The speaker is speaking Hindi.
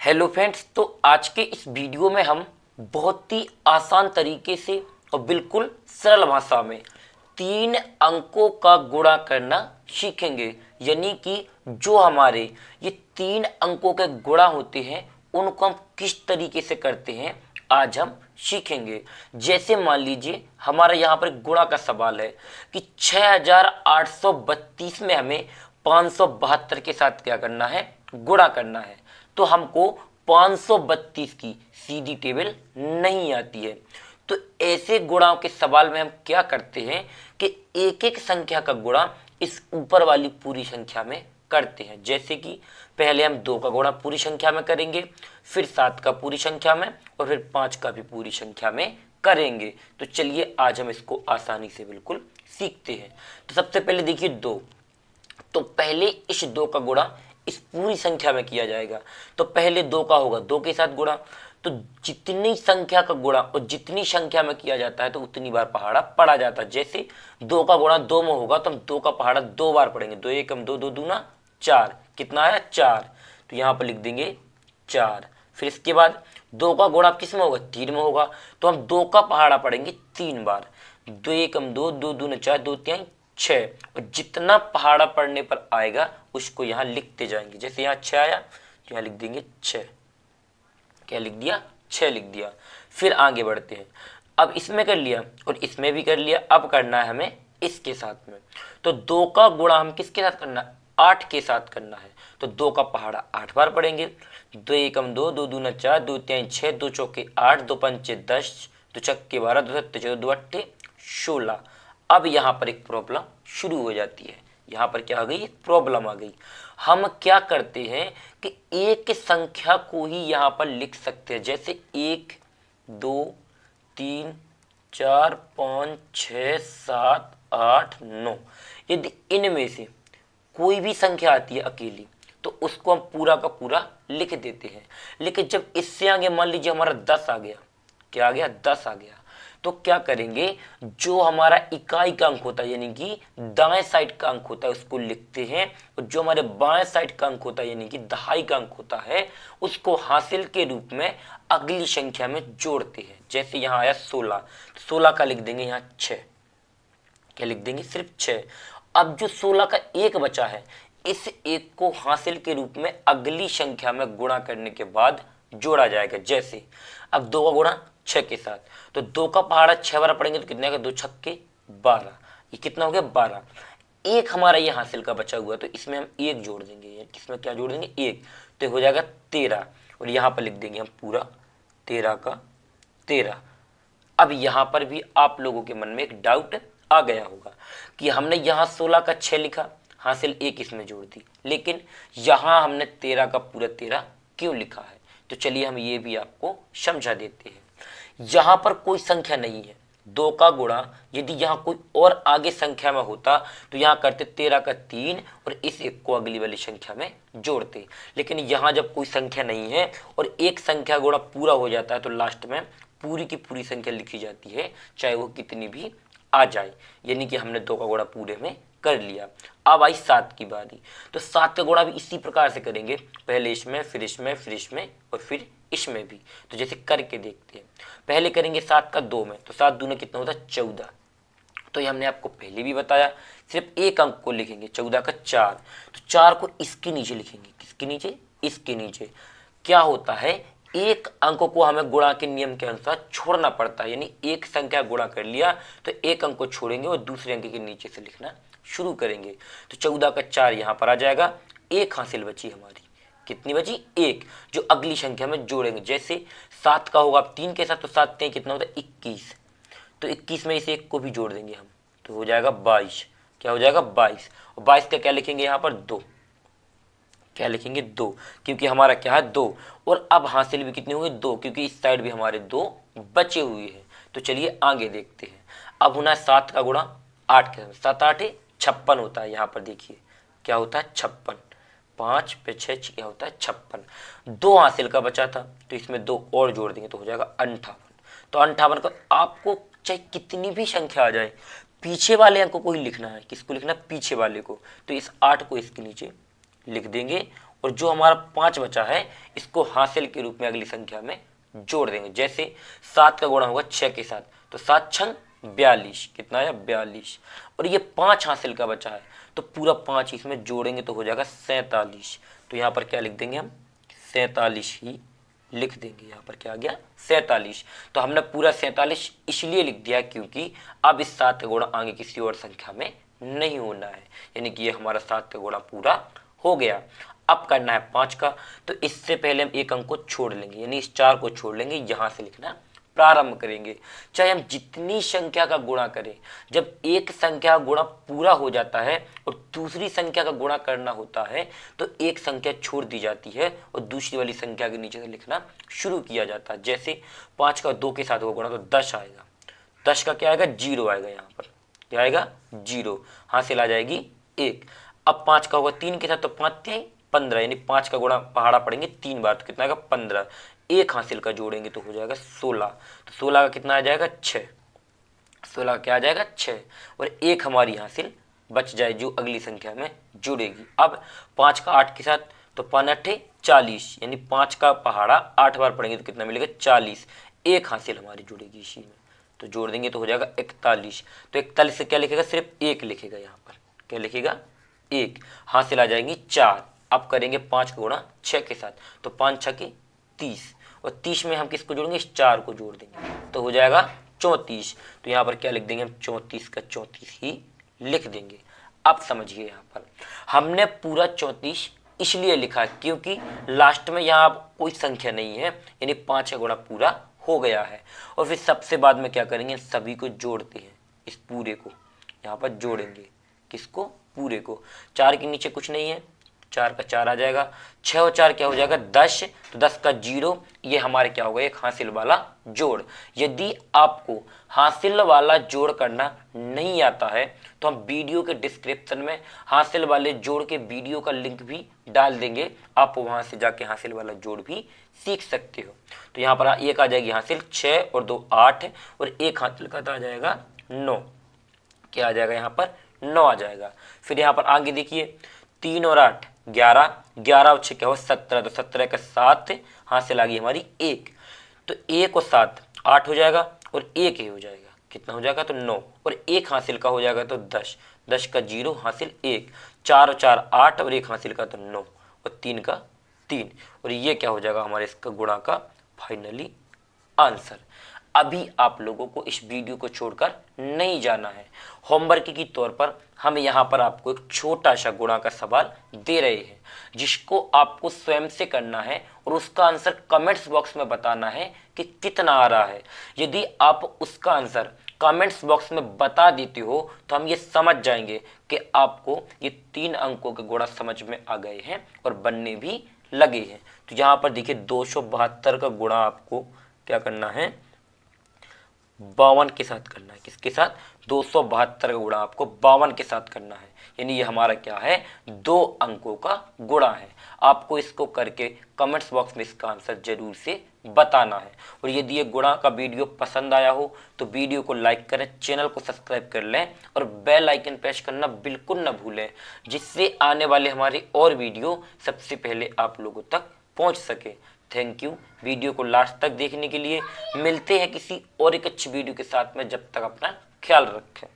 हेलो फ्रेंड्स, तो आज के इस वीडियो में हम बहुत ही आसान तरीके से और बिल्कुल सरल भाषा में 3 अंकों का गुणा करना सीखेंगे। यानी कि जो हमारे ये 3 अंकों के गुणा होते हैं उनको हम किस तरीके से करते हैं आज हम सीखेंगे। जैसे मान लीजिए हमारा यहाँ पर गुणा का सवाल है कि 6832 में हमें 572 के साथ क्या करना है, गुणा करना है। तो हमको 532 की सीधी टेबल नहीं आती है। तो ऐसे गुणाओं के सवाल में हम क्या करते हैं कि एक एक संख्या का गुणा इस ऊपर वाली पूरी संख्या में करते हैं। जैसे कि पहले हम 2 का गुणा पूरी संख्या में करेंगे, फिर 7 का पूरी संख्या में और फिर 5 का भी पूरी संख्या में करेंगे। तो चलिए आज हम इसको आसानी से बिल्कुल सीखते हैं। तो सबसे पहले देखिए 2, तो पहले इस 2 का गुणा इस पूरी संख्या में किया जाएगा। तो पहले 2 का होगा 2 के साथ गुणा। तो जितनी संख्या का गुणा और जितनी संख्या में किया जाता है तो उतनी बार पहाड़ा पढ़ा जाता है। जैसे 2 का गुणा 2 में होगा तो हम 2 का पहाड़ा 2 बार पढ़ेंगे। 2 एकम 2, 2 दूना 4, कितना आया 4। तो यहाँ पर लिख देंगे 4। फिर इसके बाद 2 का गुणा किस में होगा, 3 में होगा। तो हम 2 का पहाड़ा पढ़ेंगे 3 बार। 2 एकम 2, 2 दूना 4, 2 3 6। और जितना पहाड़ा पढ़ने पर आएगा उसको यहाँ लिखते जाएंगे। जैसे यहाँ 6 आया तो यहाँ लिख देंगे 6। क्या लिख दिया, 6 लिख दिया। फिर आगे बढ़ते हैं। अब इसमें कर लिया और इसमें भी कर लिया। अब करना है हमें इसके साथ में। तो 2 का गुणा हम किसके साथ करना है, 8 के साथ करना है। तो 2 का पहाड़ा 8 बार पढ़ेंगे। 2 एकम 2, 2 दूना 4, 2 3 6, 2 चौके 8, 2 पंचे 10, 2 छक्के 12, 2 सत्ते 14, 2 अट्ठे 16। अब यहाँ पर एक प्रॉब्लम शुरू हो जाती है। यहाँ पर क्या आ गई, एक प्रॉब्लम आ गई। हम क्या करते हैं कि एक संख्या को ही यहाँ पर लिख सकते हैं। जैसे 1 2 3 4 5 6 7 8 9। यदि इनमें से कोई भी संख्या आती है अकेली तो उसको हम पूरा का पूरा लिख देते हैं। लेकिन जब इससे आगे मान लीजिए हमारा 10 आ गया, क्या आ गया, 10 आ गया, तो क्या करेंगे, जो हमारा इकाई का अंक होता है यानी कि दाएं साइड का अंक होता है उसको लिखते हैं, और जो हमारे बाएं साइड का अंक होता है यानी कि दहाई का अंक होता है उसको हासिल के रूप में अगली संख्या में जोड़ते हैं। जैसे यहाँ आया 16, तो 16 का लिख देंगे यहाँ 6। क्या लिख देंगे, सिर्फ 6। अब जो 16 का 1 बचा है, इस 1 को हासिल के रूप में अगली संख्या में गुणा करने के बाद जोड़ा जाएगा। जैसे अब 2 का गुणा 6 के साथ, तो 2 का पहाड़ा 6 बार पढ़ेंगे तो कितने का, 2 छक्के 12। ये कितना हो गया, 12। 1 हमारा ये हासिल का बचा हुआ, तो इसमें हम 1 जोड़ देंगे। किसमें क्या जोड़ देंगे, 1। तो हो जाएगा 13। और यहाँ पर लिख देंगे हम पूरा 13 का 13। अब यहाँ पर भी आप लोगों के मन में एक डाउट आ गया होगा कि हमने यहाँ 16 का 6 लिखा, हासिल 1 इसमें जोड़ दी, लेकिन यहाँ हमने 13 का पूरा 13 क्यों लिखा है। तो चलिए हम ये भी आपको समझा देते हैं। यहाँ पर कोई संख्या नहीं है। 2 का गुणा यदि यहाँ कोई और आगे संख्या में होता तो यहाँ करते 13 का 3 और इस 1 को अगली वाली संख्या में जोड़ते। लेकिन यहाँ जब कोई संख्या नहीं है और एक संख्या गुणा पूरा हो जाता है तो लास्ट में पूरी की पूरी संख्या लिखी जाती है, चाहे वो कितनी भी आ जाए। यानी कि हमने 2 का गुणा पूरे में कर लिया। अब आई 7 की बारी। तो 7 का गुणा भी इसी प्रकार से करेंगे, पहले इसमें फिर इसमें फिर इसमें और फिर इसमें भी। तो जैसे करके देखते हैं। पहले करेंगे 7 का 2 में, तो 7 दूना कितना होता है, 14। तो ये हमने आपको पहले भी बताया, सिर्फ एक अंक को लिखेंगे, 14 का 4। तो 4 को इसके नीचे लिखेंगे, किसके नीचे, इसके नीचे। क्या होता है, एक अंक को हमें गुणा के नियम के अनुसार छोड़ना पड़ता है। यानी एक संख्या गुणा कर लिया तो एक अंक को छोड़ेंगे और दूसरे अंक के नीचे से लिखना शुरू करेंगे। तो 14 का 4 यहाँ पर आ जाएगा। 1 हासिल बची हमारी, कितनी बची, 1, जो अगली संख्या में जोड़ेंगे। जैसे 7 का होगा 3 के साथ, तो 7 3 कितना होता है, 21। तो 21 में इसे 1 को भी जोड़ देंगे हम, तो हो जाएगा 22। क्या हो जाएगा, 22। और 22 का क्या लिखेंगे यहाँ पर, 2। क्या लिखेंगे, 2, क्योंकि हमारा क्या है 2। और अब हासिल भी कितने हुए, 2, क्योंकि इस साइड भी हमारे 2 बचे हुए हैं। तो चलिए आगे देखते हैं। अब होना है 7 का गुणा 8 के साथ। 7 8 56 होता है। यहाँ पर देखिए क्या होता है, 56। 5 पे 6 क्या होता है, 56। 2 हासिल का बचा था तो इसमें 2 और जोड़ देंगे तो हो जाएगा 58। तो 58 का आपको चाहे कितनी भी संख्या आ जाए, पीछे वाले अंक को ही लिखना है। किसको लिखना है, पीछे वाले को। तो इस 8 को इसके नीचे लिख देंगे और जो हमारा 5 बचा है इसको हासिल के रूप में अगली संख्या में जोड़ देंगे। जैसे 7 का गुणा होगा 6 के साथ, तो 7 छंग 42, कितना है 42, और ये 5 हासिल का बचा है तो पूरा 5 इसमें जोड़ेंगे तो हो जाएगा 47। तो यहाँ पर क्या लिख देंगे हम, 47 ही लिख देंगे। यहाँ पर क्या आ गया 47। तो हमने पूरा 47 इसलिए लिख दिया क्योंकि अब इस 7 का गुणा आगे किसी और संख्या में नहीं होना है, यानी कि ये हमारा 7 का गुणा पूरा हो गया। अब करना है 5 का, तो इससे पहले हम एक अंक को छोड़ लेंगे, यानी इस 4 को छोड़ लेंगे, यहाँ से लिखना प्रारंभ करेंगे। चाहे हम जितनी संख्या का गुणा करें, जब एक संख्या का गुणा पूरा हो जाता है और दूसरी संख्या का गुणा करना होता है तो एक संख्या छोड़ दी जाती है और दूसरी वाली संख्या के नीचे से लिखना शुरू किया जाता है। जैसे 5 का 2 के साथ होगा गुणा तो 10 आएगा, 10 का क्या आएगा 0 आएगा, यहाँ पर क्या आएगा 0, हासिल आ जाएगी 1। अब 5 का होगा 3 के साथ तो 5 3 15, यानी 5 का गुणा पहाड़ा पड़ेंगे 3 बार तो कितना आएगा 15, एक हासिल का जोड़ेंगे तो हो जाएगा 16, तो 16 का कितना आ जाएगा 6, 16 का क्या आ जाएगा 6, और एक हमारी हासिल बच जाए जो अगली संख्या में जुड़ेगी। अब 5 का 8 के साथ तो 5 8 40, यानी 5 का पहाड़ा 8 बार पड़ेंगे तो कितना मिलेगा 40, एक हासिल हमारी जुड़ेगी इसी में, तो जोड़ देंगे तो हो जाएगा 41। तो 41 से क्या लिखेगा, सिर्फ एक लिखेगा, यहाँ पर क्या लिखेगा 1, हासिल आ जाएंगी 4। अब करेंगे 5 का गुणा 6 के साथ, तो 5 6 के 30, और 30 में हम किसको जोड़ेंगे, इस 4 को जोड़ देंगे तो हो जाएगा 34। तो यहाँ पर क्या लिख देंगे हम 34 का 34 ही लिख देंगे। अब समझिए यहाँ पर हमने पूरा 34 इसलिए लिखा क्योंकि लास्ट में यहाँ कोई संख्या नहीं है, यानी 5 का गुणा पूरा हो गया है। और फिर सबसे बाद में क्या करेंगे, सभी को जोड़ते हैं, इस पूरे को यहाँ पर जोड़ेंगे, किसको, पूरे को। 4 के नीचे कुछ नहीं है, 4 का 4 आ जाएगा, 6 और 4 क्या हो जाएगा 10, तो 10 का 0, ये हमारे क्या होगा एक हासिल वाला जोड़। यदि आपको हासिल वाला जोड़ करना नहीं आता है तो हम वीडियो के डिस्क्रिप्शन में हासिल वाले जोड़ के वीडियो का लिंक भी डाल देंगे, आप वहां से जाके हासिल वाला जोड़ भी सीख सकते हो। तो यहाँ पर एक आ जाएगी हासिल 6 और 2 8, और एक हासिल का आ जाएगा 9, क्या आ जाएगा यहाँ पर 9 आ जाएगा। फिर यहाँ पर आगे देखिए 3 और 8 11, 11 और 6 क्या हो 17, तो 17 का 7 हासिल आ गई हमारी 1, तो 1 और 7 8 हो जाएगा और 1 ही हो जाएगा, कितना हो जाएगा तो 9, और 1 हासिल का हो जाएगा तो 10, 10 का 0 हासिल 1, 4 और 4 8, और 1 हासिल का तो 9, और 3 का 3, और ये क्या हो जाएगा हमारे इसका गुणा का फाइनली आंसर। अभी आप लोगों को इस वीडियो को छोड़कर नहीं जाना है, होमवर्क के तौर पर हम यहाँ पर आपको एक छोटा सा गुणा का सवाल दे रहे हैं जिसको आपको स्वयं से करना है और उसका आंसर कमेंट्स बॉक्स में बताना है कि कितना आ रहा है। यदि आप उसका आंसर कमेंट्स बॉक्स में बता देते हो तो हम ये समझ जाएंगे कि आपको ये 3 अंकों के गुणा समझ में आ गए हैं और बनने भी लगे हैं। तो यहाँ पर देखिए 272 का गुणा आपको क्या करना है 52 के साथ करना है, किसके साथ 272 का गुणा आपको 52 के साथ करना है, यानी ये हमारा क्या है 2 अंकों का गुणा है। आपको इसको करके कमेंट्स बॉक्स में इसका आंसर जरूर से बताना है। और यदि ये गुणा का वीडियो पसंद आया हो तो वीडियो को लाइक करें, चैनल को सब्सक्राइब कर लें और बेल आइकन प्रेस करना बिल्कुल न भूलें, जिससे आने वाले हमारे और वीडियो सबसे पहले आप लोगों तक पहुंच सके। थैंक यू वीडियो को लास्ट तक देखने के लिए। मिलते हैं किसी और एक अच्छी वीडियो के साथ में, जब तक अपना ख्याल रखें।